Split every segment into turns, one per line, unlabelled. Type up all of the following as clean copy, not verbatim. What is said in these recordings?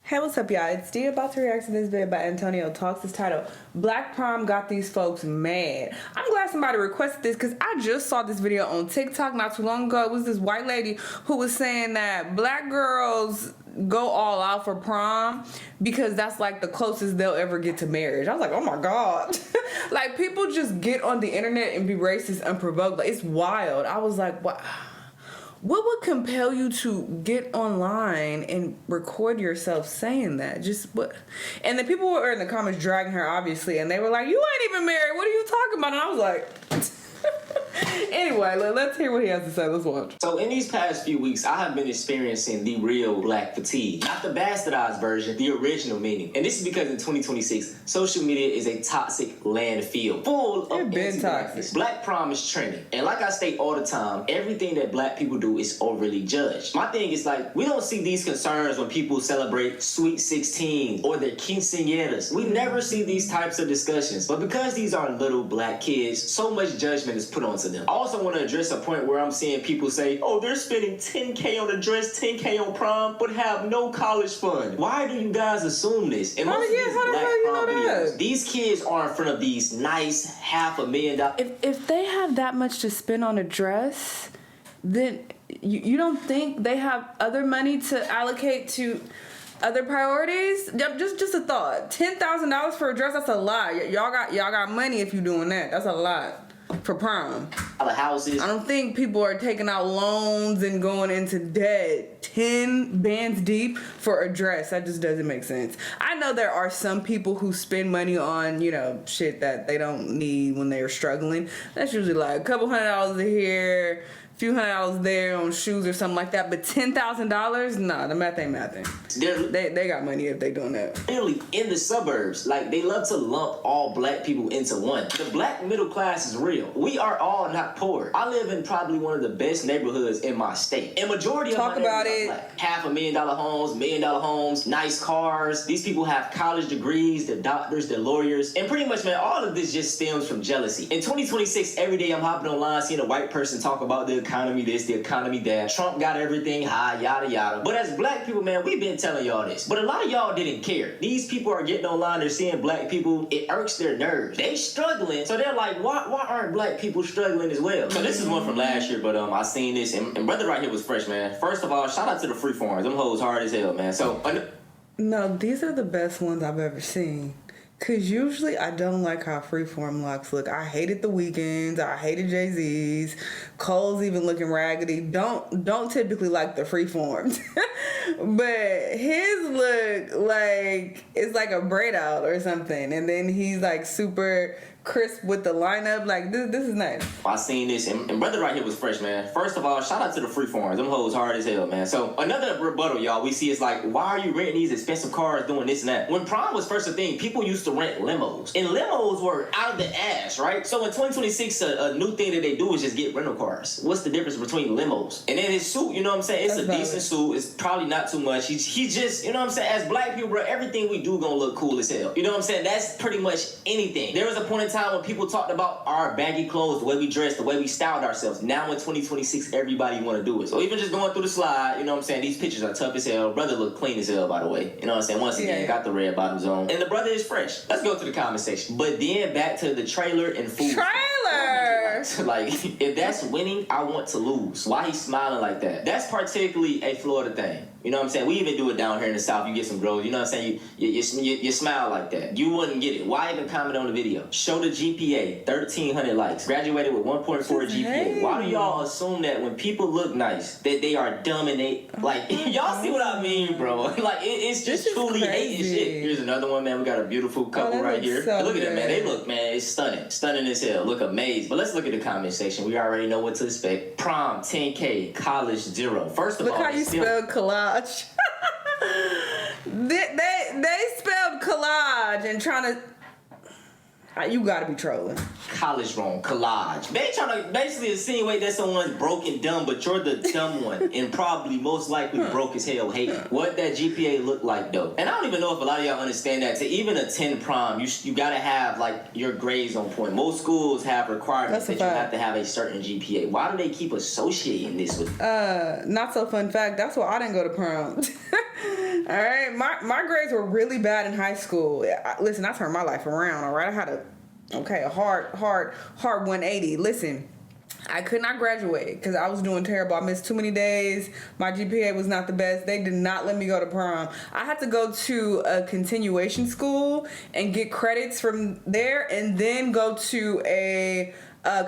Hey, what's up, y'all? It's Dee about to react to this video by Antonio Talks. It's titled, Black Prom Got These Folks Mad. I'm glad somebody requested this because I just saw this video on TikTok not too long ago. It was this white lady who was saying that black girls go all out for prom because that's like the closest they'll ever get to marriage. I was like, oh my God. Like, people just get on the internet and be racist unprovoked. Like, it's wild. I was like, what? What would compel you to get online and record yourself saying that? Just what? And the people were in the comments dragging her, obviously, and they were like, you ain't even married. What are you talking about? And I was like... Anyway, let's hear what he has to say. Let's watch.
So in these past few weeks, I have been experiencing the real black fatigue. Not the bastardized version, the original meaning. And this is because in 2026, social media is a toxic landfill full of anti-blackness. Black prom is trending. And like I state all the time, everything that black people do is overly judged. My thing is like, we don't see these concerns when people celebrate Sweet 16 or their quinceañeras. We never see these types of discussions. But because these are little black kids, so much judgment is put onto them. I also want to address a point where I'm seeing people say, oh, they're spending $10K on a dress, $10K on prom, but have no college fund. Why do you guys assume this? And most of these black prom videos, these kids are in front of these nice $500,000.
If they have that much to spend on a dress, then you don't think they have other money to allocate to other priorities? Just a thought. $10,000 for a dress, that's a lot. Y'all got money if you're doing that. That's a lot. For prom.
Houses.
I don't think people are taking out loans and going into debt 10 bands deep for a dress. That just doesn't make sense. I know there are some people who spend money on, you know, shit that they don't need when they're struggling. That's usually like a couple $100 here, a few $100 there on shoes or something like that. But $10,000? Nah, the math ain't mathing. They got money if they doing that.
Really, in the suburbs, like, they love to lump all black people into one. The black middle class is real. We are all not poor. I live in probably one of the best neighborhoods in my state. And majority of my neighborhoods are black. $500,000 homes, $1 million homes, nice cars. These people have college degrees, they're doctors, they're lawyers. And pretty much, man, all of this just stems from jealousy. In 2026, every day I'm hopping online seeing a white person talk about the economy this, the economy that. Trump got everything high, yada yada. But as black people, man, we've been telling y'all this. But a lot of y'all didn't care. These people are getting online, they're seeing black people, it irks their nerves. They struggling, so they're like, why aren't black people struggling as well? So this is one from last year, but I seen this, and brother right here was fresh, man. First of all, shout out to the free forums. Them hoes hard as hell, man. So
no, these are the best ones I've ever seen. Cause usually I don't like how freeform locks look. I hated the Weekends. I hated Jay-Z's. Cole's even looking raggedy. Don't typically like the freeforms. But his look like it's like a braid out or something. And then he's like super crisp with the lineup. Like this is nice.
I seen this, and brother right here was fresh, man. First of all, shout out to the free forums. Them hoes hard as hell, man. So another rebuttal, y'all, we see is like, why are you renting these expensive cars doing this and that? When prom was first a thing, people used to rent limos. And limos were out of the ass, right? So in 2026, a new thing that they do is just get rental cars. What's the difference between limos? And then his suit, you know what I'm saying? It's a decent suit. It's probably not too much. He just, you know what I'm saying? As black people, bro, everything we do gonna look cool as hell. You know what I'm saying? That's pretty much anything. There was a point in time when people talked about our baggy clothes, the way we dressed, the way we styled ourselves. Now in 2026, everybody want to do it. So even just going through the slide, you know what I'm saying? These pictures are tough as hell. Brother look clean as hell, by the way. You know what I'm saying? Once again, got the red bottoms on. And the brother is fresh. Let's go to the comment section. But then back to the trailer and food.
Trailer!
Like, if that's winning, I want to lose. Why he smiling like that? That's particularly a Florida thing. You know what I'm saying? We even do it down here in the South. You get some girls, you know what I'm saying? You smile like that. You wouldn't get it. Why even comment on the video? Show the GPA, 1,300 likes. Graduated with 1.4 GPA. Why do y'all assume that when people look nice, that they are dumb and they, like, y'all see what I mean, bro? Like, it's just truly hating shit. Here's another one, man. We got a beautiful couple right here.
So
look at them, man. They look, man, it's stunning. Stunning as hell. Look amazing. But let's look at the comment section. We already know what to expect. Prom, 10K, college, 0. First of all,
look how you spelled collage. they spelled collage and trying to. You gotta be trolling.
College wrong, collage. They trying to basically insinuate that someone's broken dumb, but you're the dumb one and probably most likely broke as hell hating. What that GPA look like though? And I don't even know if a lot of y'all understand that. To even attend prom, you gotta have like your grades on point. Most schools have requirements that you have to have a certain GPA. Why do they keep associating this with?
Not so fun fact. That's why I didn't go to prom. All right, my grades were really bad in high school. Listen, I turned my life around. All right, I had a hard 180. Listen, I could not graduate because I was doing terrible. I missed too many days. My GPA was not the best. They did not let me go to prom. I had to go to a continuation school and get credits from there, and then go to a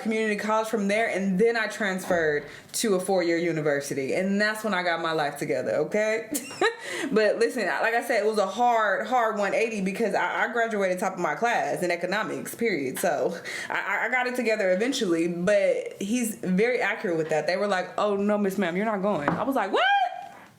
community college from there, and then I transferred to a 4-year university, and that's when I got my life together. Okay. But listen, like I said, it was a hard 180 because I graduated top of my class in economics, period. So I got it together eventually, but he's very accurate with that. They were like, oh no, Miss Ma'am, you're not going. I was like, what?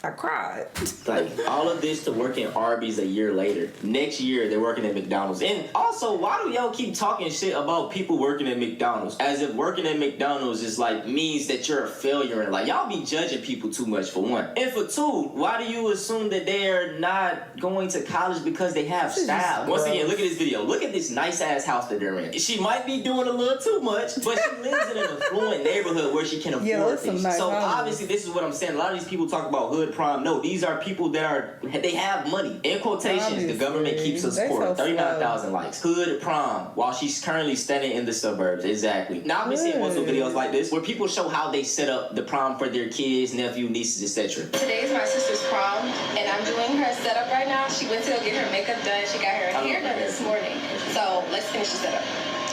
I cried.
Like, all of this to work in Arby's a year later. Next year, they're working at McDonald's. And also, why do y'all keep talking shit about people working at McDonald's? As if working at McDonald's is like means that you're a failure. And like, y'all be judging people too much, for one. And for two, why do you assume that they're not going to college because they have style? Once again, look at this video. Look at this nice ass house that they're in. She might be doing a little too much, but she lives in an affluent neighborhood where she can afford things.
Nice
so
houses.
obviously, this is what I'm saying. A lot of these people talk about hood prom. No, these are people that they have money. In quotations,
Obviously.
the government keeps us poor.
So
39,000 likes. Hood prom, while she's currently standing in the suburbs. Exactly. Now, I've been seeing most of videos like this where people show how they set up the prom for their kids, nephew, nieces, etc.
Today is my sister's prom, and I'm doing her setup right now. She went to go get her makeup done. She got her hair done this morning. So let's finish the setup.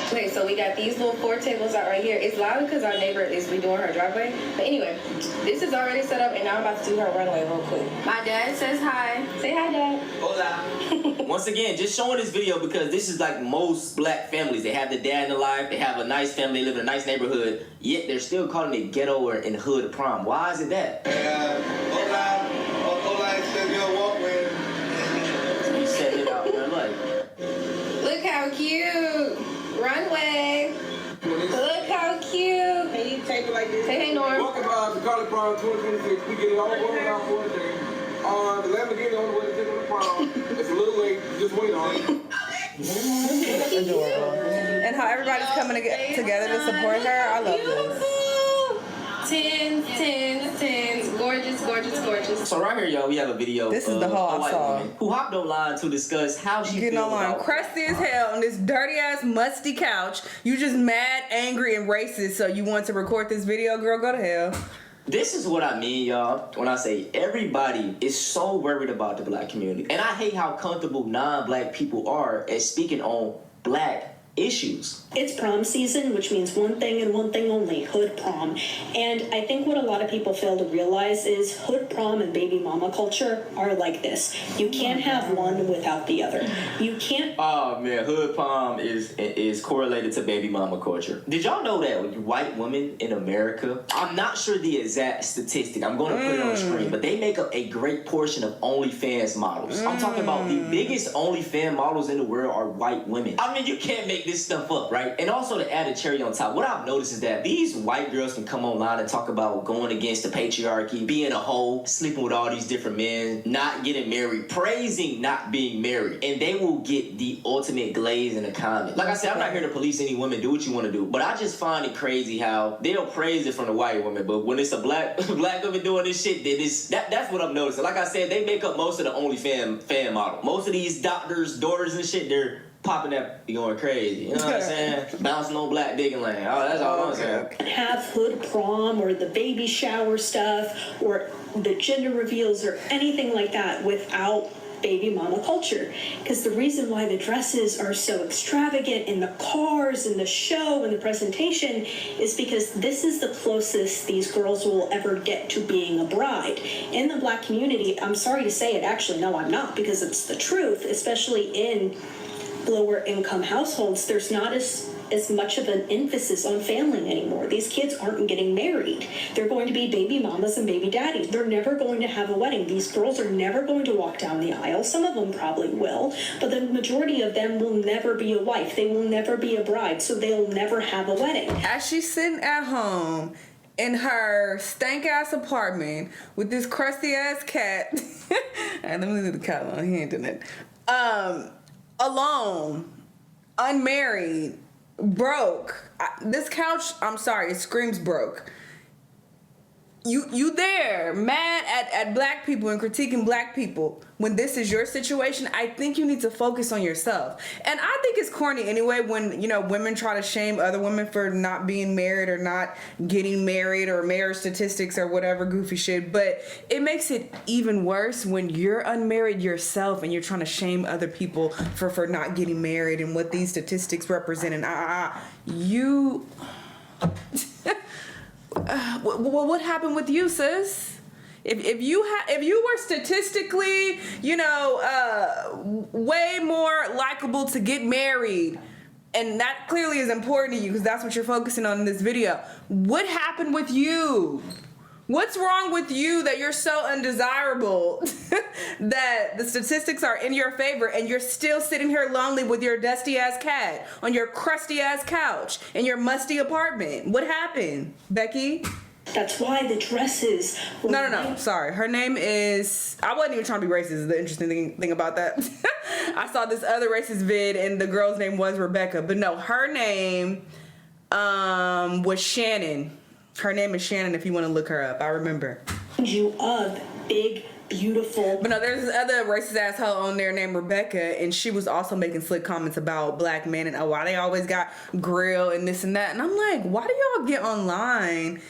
Okay, so we got these little 4 tables out right here. It's loud because our neighbor is redoing her driveway. But anyway, this is already set up, and now I'm about to do her runway real quick. My dad says hi. Say hi, Dad.
Hola. Once again, just showing this video because this is like most black families. They have the dad in the life. They have a nice family. They live in a nice neighborhood. Yet they're still calling it ghetto or in hood prom. Why is it that?
Hola. Hola, extend your walkway.
You set it out there like.
Look how cute. Runway. Look how cute.
Can you tape it like this?
Say hey, Norm.
Welcome to College Prom 2026. We get it all going out for a day. The Lamborghini on the way to take on the prom. It's a little late. Just wait on it.
Adorable. And how everybody's coming together to support her. I love this.
10s, 10s, 10s. Gorgeous, gorgeous, gorgeous.
So right here, y'all, we have a video
This is
of
the haul
a
I
white
saw.
woman who hopped online to discuss how she
Getting
feels
online
about
crusty as hell on this dirty ass musty couch. You just mad, angry, and racist, so you want to record this video, girl? Go to hell.
This is what I mean, y'all, when I say everybody is so worried about the black community. And I hate how comfortable non-black people are at speaking on black issues.
It's prom season, which means one thing and one thing only, hood prom. And I think what a lot of people fail to realize is hood prom and baby mama culture are like this. You can't have one without the other. You can't...
Oh man, hood prom is correlated to baby mama culture. Did y'all know that white women in America, I'm not sure the exact statistic, I'm going to put it on the screen, but they make up a great portion of OnlyFans models. I'm talking about the biggest OnlyFans models in the world are white women. I mean, you can't make this stuff up, right? And also to add a cherry on top, what I've noticed is that these white girls can come online and talk about going against the patriarchy, being a hoe, sleeping with all these different men, not getting married, praising not being married, and they will get the ultimate glaze in the comment. Like I said, I'm not here to police any women, do what you want to do, but I just find it crazy how they'll praise it from the white woman, but when it's a black woman doing this shit, that's what I'm noticing. Like I said, they make up most of the OnlyFans fan model. Most of these doctors, daughters and shit, they're popping that, be going crazy. You know what I'm saying? Bouncing on black digging lane. Oh, that's all I'm saying.
have hood prom or the baby shower stuff or the gender reveals or anything like that without baby mama culture, because the reason why the dresses are so extravagant in the cars and the show and the presentation is because this is the closest these girls will ever get to being a bride. In the black community, I'm sorry to say it, actually, no, I'm not, because it's the truth, especially in lower income households, there's not as much of an emphasis on family anymore. These kids aren't getting married. They're going to be baby mamas and baby daddies. They're never going to have a wedding. These girls are never going to walk down the aisle. Some of them probably will, but the majority of them will never be a wife. They will never be a bride, so they'll never have a wedding.
As she's sitting at home in her stank ass apartment with this crusty ass cat. All right, let me leave the cat alone. He ain't doing it. Alone, unmarried, broke. This couch, I'm sorry, it screams broke. you there mad at black people and critiquing black people when this is your situation. I think you need to focus on yourself. And I think it's corny anyway when, you know, women try to shame other women for not being married or not getting married or marriage statistics or whatever goofy shit. But it makes it even worse when you're unmarried yourself and you're trying to shame other people for not getting married and what these statistics represent. And you what happened with you, sis? If you were statistically, you know, way more likable to get married, and that clearly is important to you because that's what you're focusing on in this video, what happened with you? What's wrong with you that you're so undesirable that the statistics are in your favor and you're still sitting here lonely with your dusty ass cat on your crusty ass couch in your musty apartment? What happened, Becky?
That's why the dresses were...
No. Sorry. Her name is... I wasn't even trying to be racist, is the interesting thing about that. I saw this other racist vid and the girl's name was Rebecca. But no, her name was Shannon. Her name is Shannon if you want to look her up. I remember.
You up, big, beautiful.
But no, there's this other racist asshole on there named Rebecca, and she was also making slick comments about black men and why they always got grill and this and that. And I'm like, why do y'all get online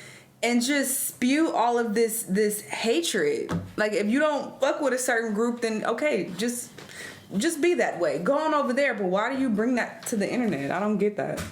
and just spew all of this hatred? Like, if you don't fuck with a certain group, then okay, just be that way. Go on over there. But why do you bring that to the internet? I don't get that.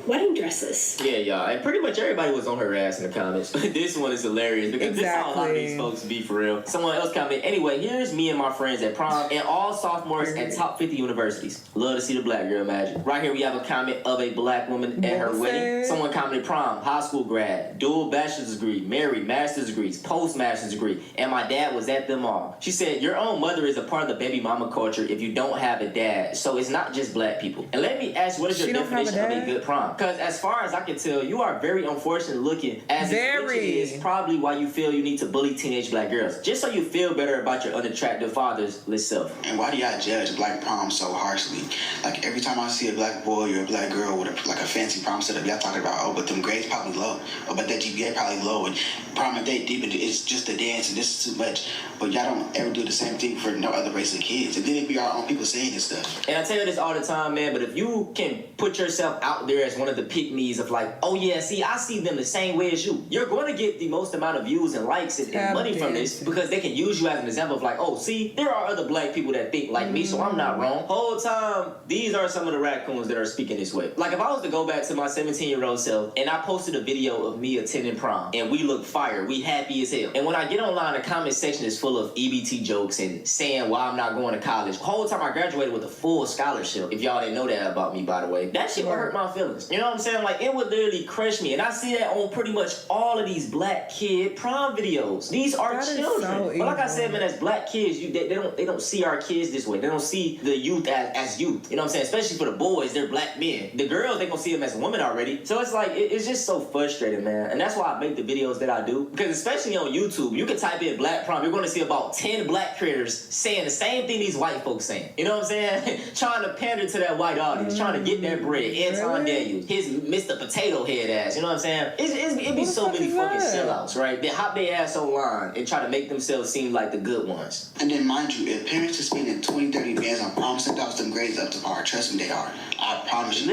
Wedding dresses.
Yeah, y'all. And pretty much everybody was on her ass in the comments. This one is hilarious because this is how a lot of these folks be for real. Someone else commented, anyway, here's me and my friends at prom and all sophomores at top 50 universities. Love to see the black girl magic. Right here we have a comment of a black woman at her wedding. Someone commented prom, high school grad, dual bachelor's degree, married, master's degrees, post-master's degree, and my dad was at them all. She said, your own mother is a part of the baby mama culture if you don't have a dad. So it's not just black people. And let me ask, what is your definition of a good prom? Because as far as I can tell, you are very unfortunate looking. As is probably why you feel you need to bully teenage black girls, just so you feel better about your unattractive father's self.
And why do y'all judge black prom so harshly? Like every time I see a black boy or a black girl with a fancy prom setup, y'all talking about, oh, but them grades probably low, or but that GPA probably low, and prom and date deep, it's just a dance and this is too much. But y'all don't ever do the same thing for no other race of kids. And then it be our own people saying this stuff.
And I tell you this all the time, man, but if you can put yourself out there as one of the pick-me's of like, oh yeah, see, I see them the same way as you, you're going to get the most amount of views and likes and money from this because they can use you as an example of like, oh, see, there are other black people that think like me, so I'm not wrong. Whole time, these are some of the raccoons that are speaking this way. Like if I was to go back to my 17-year-old self and I posted a video of me attending prom and we look fire, we happy as hell. And when I get online, the comment section is full of EBT jokes and saying why I'm not going to college. Whole time I graduated with a full scholarship. If y'all didn't know that about me, by the way, that shit would hurt my feelings. You know what I'm saying? Like it would literally crush me. And I see that on pretty much all of these black kid prom videos. These are children. So but like I said, man, as black kids, they don't see our kids this way. They don't see the youth as youth. You know what I'm saying? Especially for the boys, they're black men. The girls, they gonna see them as women already. So it's like it's just so frustrating, man. And that's why I make the videos that I do. Because especially on YouTube, you can type in black prom, you're gonna see about 10 black creators saying the same thing these white folks saying. You know what I'm saying? Trying to pander to that white audience, trying to get that bread. Anton Daniels, his Mr. Potato Head ass. You know what I'm saying? It'd be so many fucking sellouts, right? They hop their ass online and try to make themselves seem like the good ones.
And then mind you, if parents are spending 20, 30 bands on prom send-offs, them grades up to par. Trust me, they are. I promise you.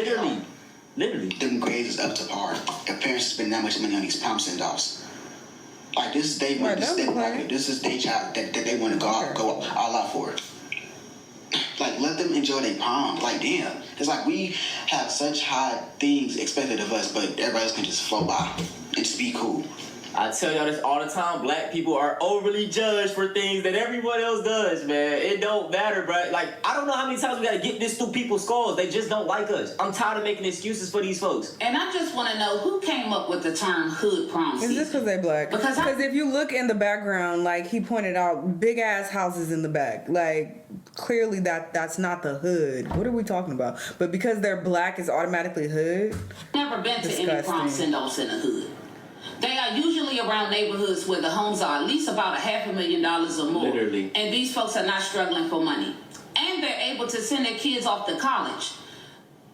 Literally.
Them grades is up to par. If parents spend that much money on these prom send-offs. Like this is their money, this is their child that they want to go all out for it. Like, let them enjoy their prom. Like, damn. It's like we have such high things expected of us, but everybody else can just flow by and just be cool.
I tell y'all this all the time. Black people are overly judged for things that everyone else does, man. It don't matter, bro. Like, I don't know how many times we gotta get this through people's skulls. They just don't like us. I'm tired of making excuses for these folks.
And I just want to know who came up with the term hood prom season.
Is this because they black? Because if you look in the background, like he pointed out, big ass houses in the back. Like, clearly that's not the hood. What are we talking about? But because they're black, it's automatically hood.
Never been to any prom send-offs in the hood. They are usually around neighborhoods where the homes are at least about $500,000 or more.
Literally.
And these folks are not struggling for money. And they're able to send their kids off to college.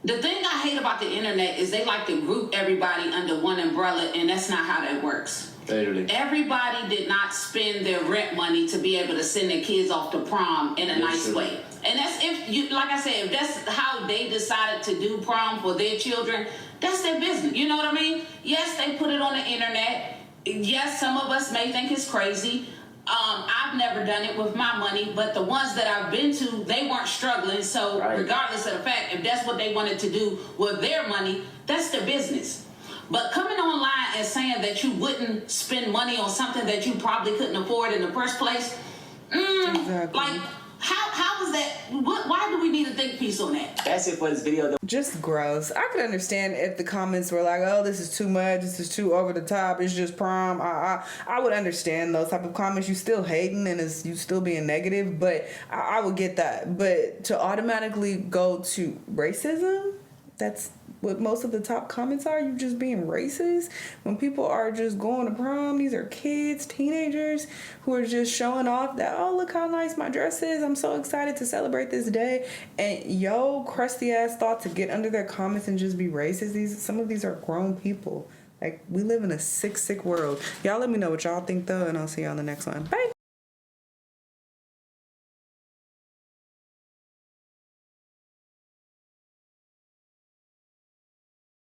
The thing I hate about the internet is they like to group everybody under one umbrella, and that's not how that works.
Literally.
Everybody did not spend their rent money to be able to send their kids off to prom in a nice way. And that's if you, like I said, if that's how they decided to do prom for their children, that's their business. You know what I mean? Yes, they put it on the internet. Yes, some of us may think it's crazy. I've never done it with my money, but the ones that I've been to, they weren't struggling. So regardless of the fact, if that's what they wanted to do with their money, that's their business. But coming online and saying that you wouldn't spend money on something that you probably couldn't afford in the first place, like, how is that? Why do we need a think piece on that?
That's it for this video.
Just gross. I could understand if the comments were like, oh, this is too much, this is too over the top, it's just prom. I would understand those type of comments. You still hating and you still being negative, but I would get that. But to automatically go to racism, that's what most of the top comments are. You just being racist when people are just going to prom. These are kids, teenagers who are just showing off that, oh, look how nice my dress is, I'm so excited to celebrate this day. And yo, crusty ass thought to get under their comments and just be racist. Some of these are grown people. Like, we live in a sick world. Y'all let me know what y'all think though, and I'll see y'all on the next one. Bye.